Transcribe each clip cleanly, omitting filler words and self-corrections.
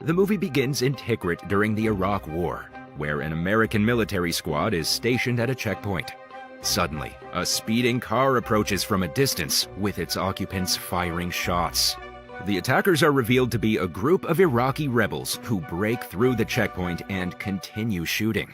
The movie begins in Tikrit during the Iraq War, where an American military squad is stationed at a checkpoint. Suddenly, a speeding car approaches from a distance, with its occupants firing shots. The attackers are revealed to be a group of Iraqi rebels who break through the checkpoint and continue shooting.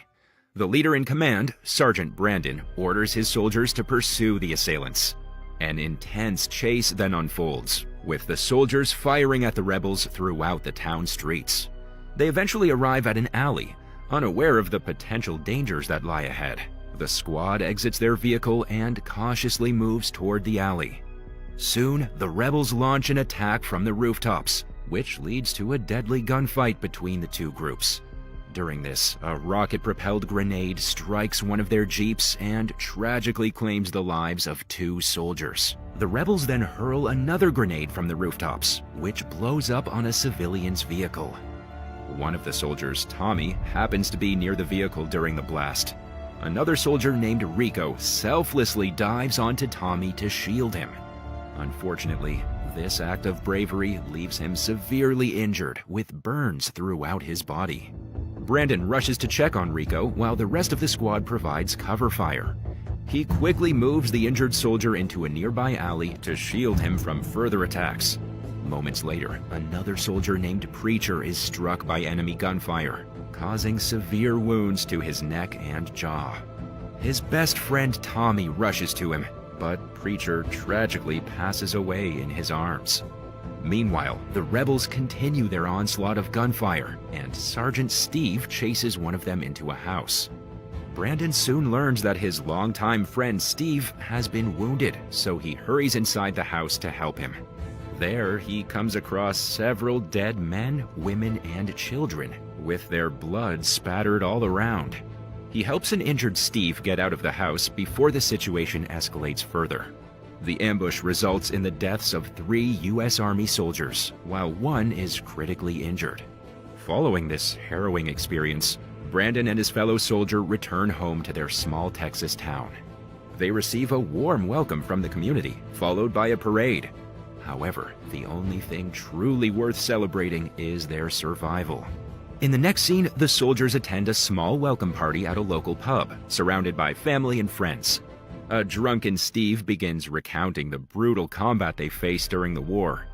The leader in command, Sergeant Brandon, orders his soldiers to pursue the assailants. An intense chase then unfolds, with the soldiers firing at the rebels throughout the town streets. They eventually arrive at an alley, unaware of the potential dangers that lie ahead. The squad exits their vehicle and cautiously moves toward the alley. Soon, the rebels launch an attack from the rooftops, which leads to a deadly gunfight between the two groups. During this, a rocket-propelled grenade strikes one of their jeeps and tragically claims the lives of 2 soldiers. The rebels then hurl another grenade from the rooftops, which blows up on a civilian's vehicle. One of the soldiers, Tommy, happens to be near the vehicle during the blast. Another soldier named Rico selflessly dives onto Tommy to shield him. Unfortunately, this act of bravery leaves him severely injured, with burns throughout his body. Brandon rushes to check on Rico while the rest of the squad provides cover fire. He quickly moves the injured soldier into a nearby alley to shield him from further attacks. Moments later, another soldier named Preacher is struck by enemy gunfire, causing severe wounds to his neck and jaw. His best friend Tommy rushes to him, but Preacher tragically passes away in his arms. Meanwhile, the rebels continue their onslaught of gunfire, and Sergeant Steve chases one of them into a house. Brandon soon learns that his longtime friend Steve has been wounded, so he hurries inside the house to help him. There, he comes across several dead men, women, and children, with their blood spattered all around. He helps an injured Steve get out of the house before the situation escalates further. The ambush results in the deaths of 3 U.S. Army soldiers, while 1 is critically injured. Following this harrowing experience, Brandon and his fellow soldier return home to their small Texas town. They receive a warm welcome from the community, followed by a parade. However, the only thing truly worth celebrating is their survival. In the next scene, the soldiers attend a small welcome party at a local pub, surrounded by family and friends. A drunken Steve begins recounting the brutal combat they faced during the war.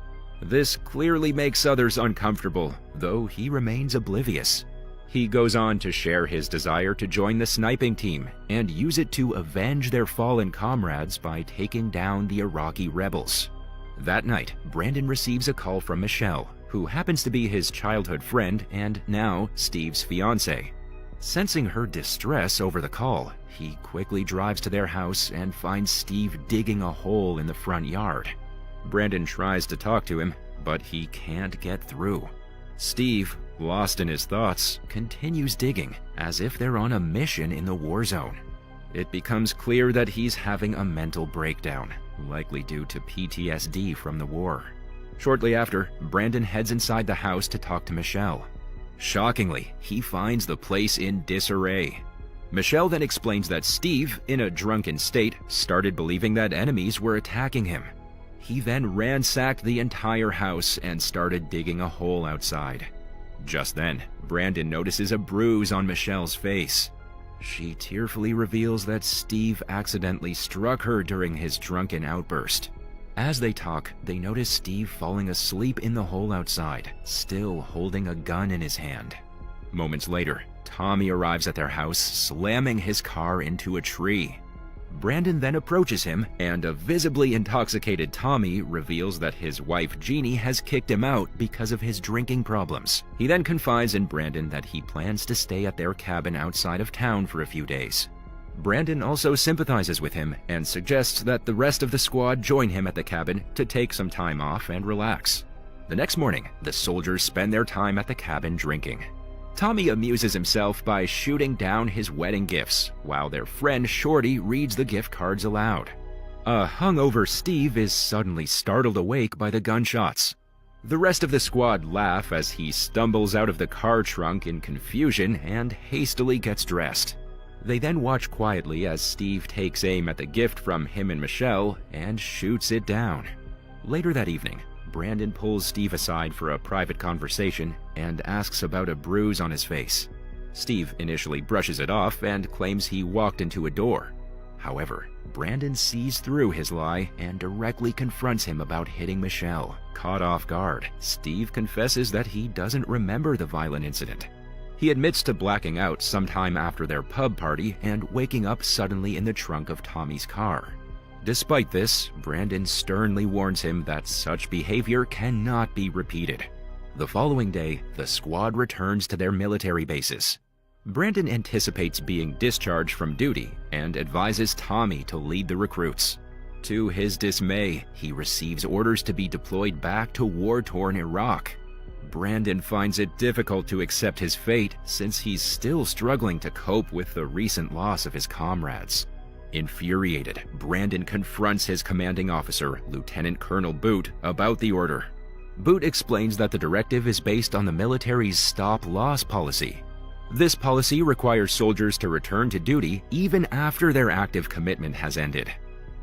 This clearly makes others uncomfortable, though he remains oblivious. He goes on to share his desire to join the sniping team and use it to avenge their fallen comrades by taking down the Iraqi rebels. That night, Brandon receives a call from Michelle, who happens to be his childhood friend and now Steve's fiancée. Sensing her distress over the call, he quickly drives to their house and finds Steve digging a hole in the front yard. Brandon tries to talk to him, but he can't get through. Steve, lost in his thoughts, continues digging, as if they're on a mission in the war zone. It becomes clear that he's having a mental breakdown, likely due to PTSD from the war. Shortly after, Brandon heads inside the house to talk to Michelle. Shockingly, he finds the place in disarray. Michelle then explains that Steve, in a drunken state, started believing that enemies were attacking him. He then ransacked the entire house and started digging a hole outside. Just then, Brandon notices a bruise on Michelle's face. She tearfully reveals that Steve accidentally struck her during his drunken outburst. As they talk, they notice Steve falling asleep in the hole outside, still holding a gun in his hand. Moments later, Tommy arrives at their house, slamming his car into a tree. Brandon then approaches him, and a visibly intoxicated Tommy reveals that his wife Jeannie has kicked him out because of his drinking problems. He then confides in Brandon that he plans to stay at their cabin outside of town for a few days. Brandon also sympathizes with him and suggests that the rest of the squad join him at the cabin to take some time off and relax. The next morning, the soldiers spend their time at the cabin drinking. Tommy amuses himself by shooting down his wedding gifts, while their friend Shorty reads the gift cards aloud. A hungover Steve is suddenly startled awake by the gunshots. The rest of the squad laugh as he stumbles out of the car trunk in confusion and hastily gets dressed. They then watch quietly as Steve takes aim at the gift from him and Michelle and shoots it down. Later that evening, Brandon pulls Steve aside for a private conversation and asks about a bruise on his face. Steve initially brushes it off and claims he walked into a door. However, Brandon sees through his lie and directly confronts him about hitting Michelle. Caught off guard, Steve confesses that he doesn't remember the violent incident. He admits to blacking out sometime after their pub party and waking up suddenly in the trunk of Tommy's car. Despite this, Brandon sternly warns him that such behavior cannot be repeated. The following day, the squad returns to their military bases. Brandon anticipates being discharged from duty and advises Tommy to lead the recruits. To his dismay, he receives orders to be deployed back to war-torn Iraq. Brandon finds it difficult to accept his fate since he's still struggling to cope with the recent loss of his comrades. Infuriated, Brandon confronts his commanding officer, Lieutenant Colonel Boot, about the order. Boot explains that the directive is based on the military's stop-loss policy. This policy requires soldiers to return to duty even after their active commitment has ended.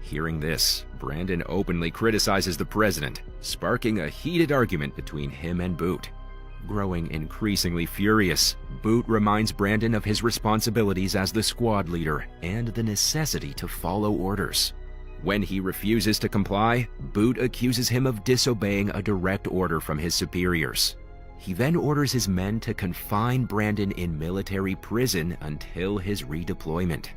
Hearing this, Brandon openly criticizes the president, sparking a heated argument between him and Boot. Growing increasingly furious, Boot reminds Brandon of his responsibilities as the squad leader and the necessity to follow orders. When he refuses to comply, Boot accuses him of disobeying a direct order from his superiors. He then orders his men to confine Brandon in military prison until his redeployment.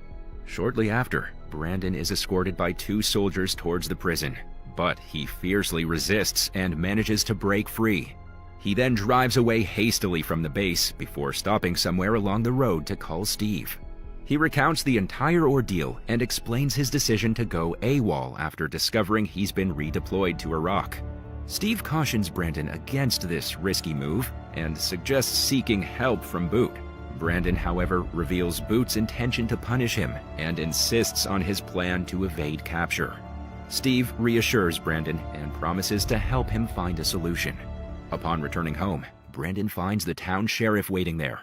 Shortly after, Brandon is escorted by 2 soldiers towards the prison, but he fiercely resists and manages to break free. He then drives away hastily from the base before stopping somewhere along the road to call Steve. He recounts the entire ordeal and explains his decision to go AWOL after discovering he's been redeployed to Iraq. Steve cautions Brandon against this risky move and suggests seeking help from Boot. Brandon, however, reveals Boot's intention to punish him and insists on his plan to evade capture. Steve reassures Brandon and promises to help him find a solution. Upon returning home, Brandon finds the town sheriff waiting there.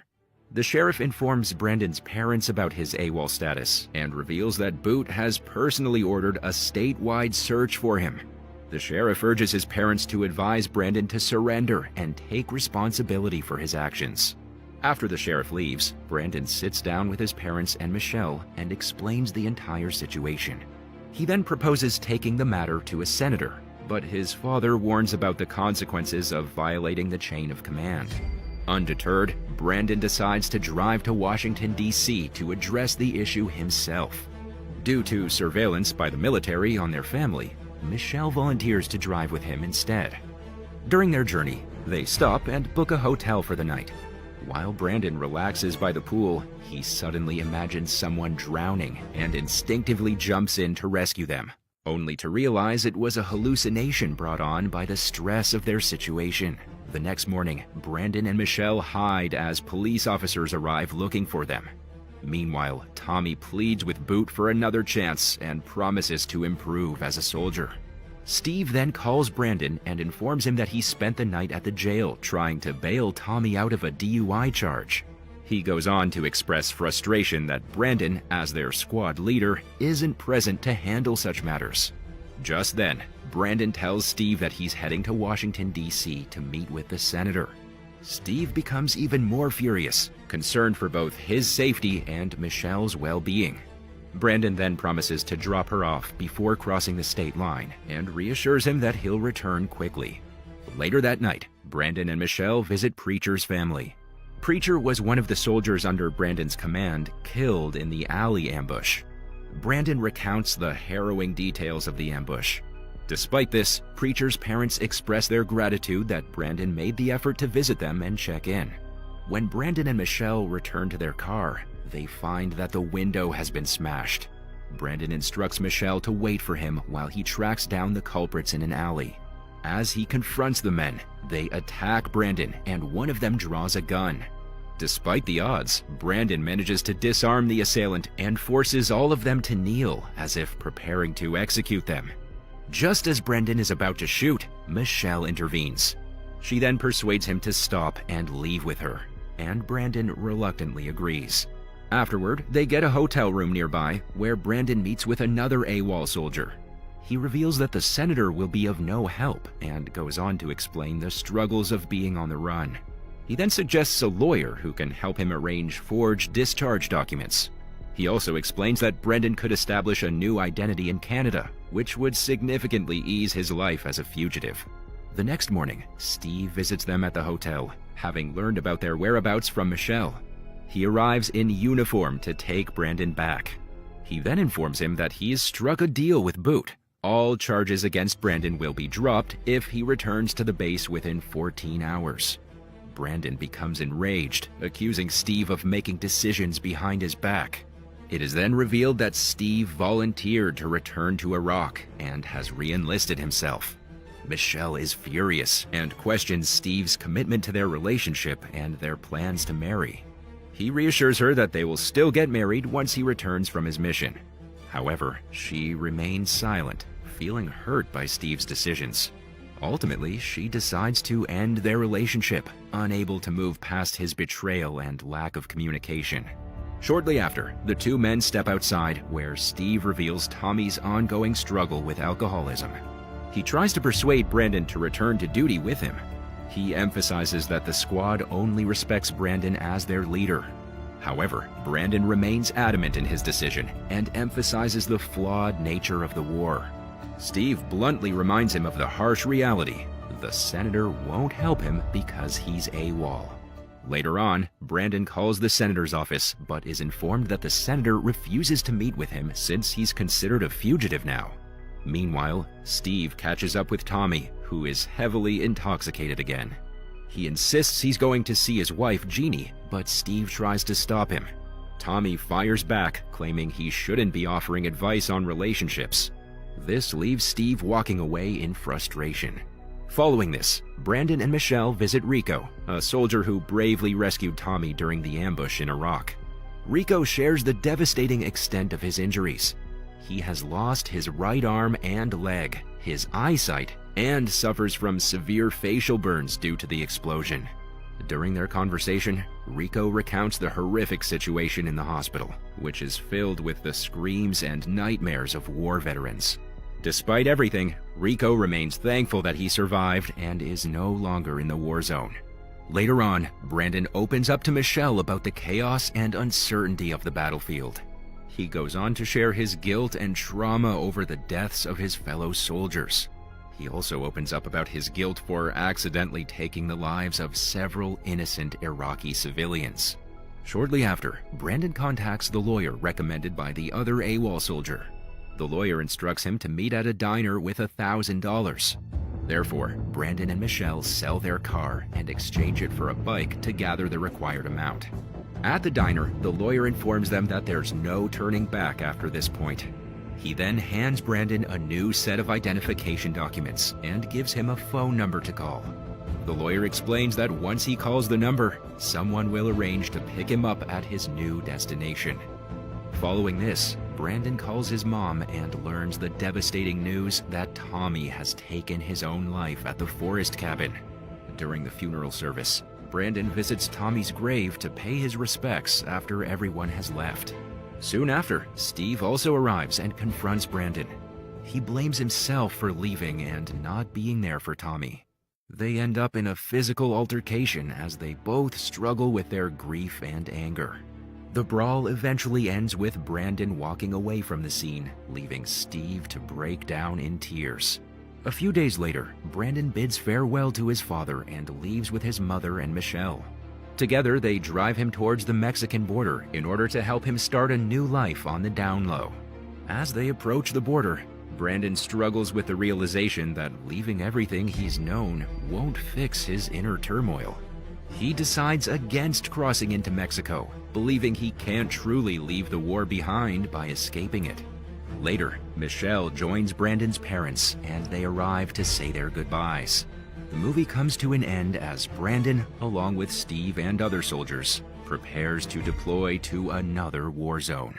The sheriff informs Brandon's parents about his AWOL status and reveals that Boot has personally ordered a statewide search for him. The sheriff urges his parents to advise Brandon to surrender and take responsibility for his actions. After the sheriff leaves, Brandon sits down with his parents and Michelle and explains the entire situation. He then proposes taking the matter to a senator, but his father warns about the consequences of violating the chain of command. Undeterred, Brandon decides to drive to Washington, D.C. to address the issue himself. Due to surveillance by the military on their family, Michelle volunteers to drive with him instead. During their journey, they stop and book a hotel for the night. While Brandon relaxes by the pool, he suddenly imagines someone drowning and instinctively jumps in to rescue them, only to realize it was a hallucination brought on by the stress of their situation. The next morning, Brandon and Michelle hide as police officers arrive looking for them. Meanwhile, Tommy pleads with Boot for another chance and promises to improve as a soldier. Steve then calls Brandon and informs him that he spent the night at the jail trying to bail Tommy out of a DUI charge. He goes on to express frustration that Brandon, as their squad leader, isn't present to handle such matters. Just then, Brandon tells Steve that he's heading to Washington, D.C. to meet with the senator. Steve becomes even more furious, concerned for both his safety and Michelle's well-being. Brandon then promises to drop her off before crossing the state line and reassures him that he'll return quickly. Later that night, Brandon and Michelle visit Preacher's family. Preacher was one of the soldiers under Brandon's command killed in the alley ambush. Brandon recounts the harrowing details of the ambush. Despite this, Preacher's parents express their gratitude that Brandon made the effort to visit them and check in. When Brandon and Michelle return to their car, they find that the window has been smashed. Brandon instructs Michelle to wait for him while he tracks down the culprits in an alley. As he confronts the men, they attack Brandon and one of them draws a gun. Despite the odds, Brandon manages to disarm the assailant and forces all of them to kneel as if preparing to execute them. Just as Brandon is about to shoot, Michelle intervenes. She then persuades him to stop and leave with her, and Brandon reluctantly agrees. Afterward, they get a hotel room nearby where Brandon meets with another AWOL soldier. He reveals that the senator will be of no help and goes on to explain the struggles of being on the run. He then suggests a lawyer who can help him arrange forged discharge documents. He also explains that Brendan could establish a new identity in Canada, which would significantly ease his life as a fugitive. The next morning, Steve visits them at the hotel, having learned about their whereabouts from Michelle. He arrives in uniform to take Brandon back. He then informs him that he has struck a deal with Boot. All charges against Brandon will be dropped if he returns to the base within 14 hours. Brandon becomes enraged, accusing Steve of making decisions behind his back. It is then revealed that Steve volunteered to return to Iraq and has re-enlisted himself. Michelle is furious and questions Steve's commitment to their relationship and their plans to marry. He reassures her that they will still get married once he returns from his mission. However, she remains silent, feeling hurt by Steve's decisions. Ultimately, she decides to end their relationship, unable to move past his betrayal and lack of communication. Shortly after, the two men step outside, where Steve reveals Tommy's ongoing struggle with alcoholism. He tries to persuade Brandon to return to duty with him. He emphasizes that the squad only respects Brandon as their leader. However, Brandon remains adamant in his decision and emphasizes the flawed nature of the war. Steve bluntly reminds him of the harsh reality: the senator won't help him because he's AWOL. Later on, Brandon calls the senator's office, but is informed that the senator refuses to meet with him since he's considered a fugitive now. Meanwhile, Steve catches up with Tommy, who is heavily intoxicated again. He insists he's going to see his wife, Jeannie, but Steve tries to stop him. Tommy fires back, claiming he shouldn't be offering advice on relationships. This leaves Steve walking away in frustration. Following this, Brandon and Michelle visit Rico, a soldier who bravely rescued Tommy during the ambush in Iraq. Rico shares the devastating extent of his injuries. He has lost his right arm and leg, his eyesight, and suffers from severe facial burns due to the explosion. During their conversation, Rico recounts the horrific situation in the hospital, which is filled with the screams and nightmares of war veterans. Despite everything, Rico remains thankful that he survived and is no longer in the war zone. Later on, Brandon opens up to Michelle about the chaos and uncertainty of the battlefield. He goes on to share his guilt and trauma over the deaths of his fellow soldiers. He also opens up about his guilt for accidentally taking the lives of several innocent Iraqi civilians. Shortly after, Brandon contacts the lawyer recommended by the other AWOL soldier. The lawyer instructs him to meet at a diner with $1,000. Therefore, Brandon and Michelle sell their car and exchange it for a bike to gather the required amount. At the diner, the lawyer informs them that there's no turning back after this point. He then hands Brandon a new set of identification documents and gives him a phone number to call. The lawyer explains that once he calls the number, someone will arrange to pick him up at his new destination. Following this, Brandon calls his mom and learns the devastating news that Tommy has taken his own life at the forest cabin. During the funeral service, Brandon visits Tommy's grave to pay his respects after everyone has left. Soon after, Steve also arrives and confronts Brandon. He blames himself for leaving and not being there for Tommy. They end up in a physical altercation as they both struggle with their grief and anger. The brawl eventually ends with Brandon walking away from the scene, leaving Steve to break down in tears. A few days later, Brandon bids farewell to his father and leaves with his mother and Michelle. Together, they drive him towards the Mexican border in order to help him start a new life on the down low. As they approach the border, Brandon struggles with the realization that leaving everything he's known won't fix his inner turmoil. He decides against crossing into Mexico, believing he can't truly leave the war behind by escaping it. Later, Michelle joins Brandon's parents, and they arrive to say their goodbyes. The movie comes to an end as Brandon, along with Steve and other soldiers, prepares to deploy to another war zone.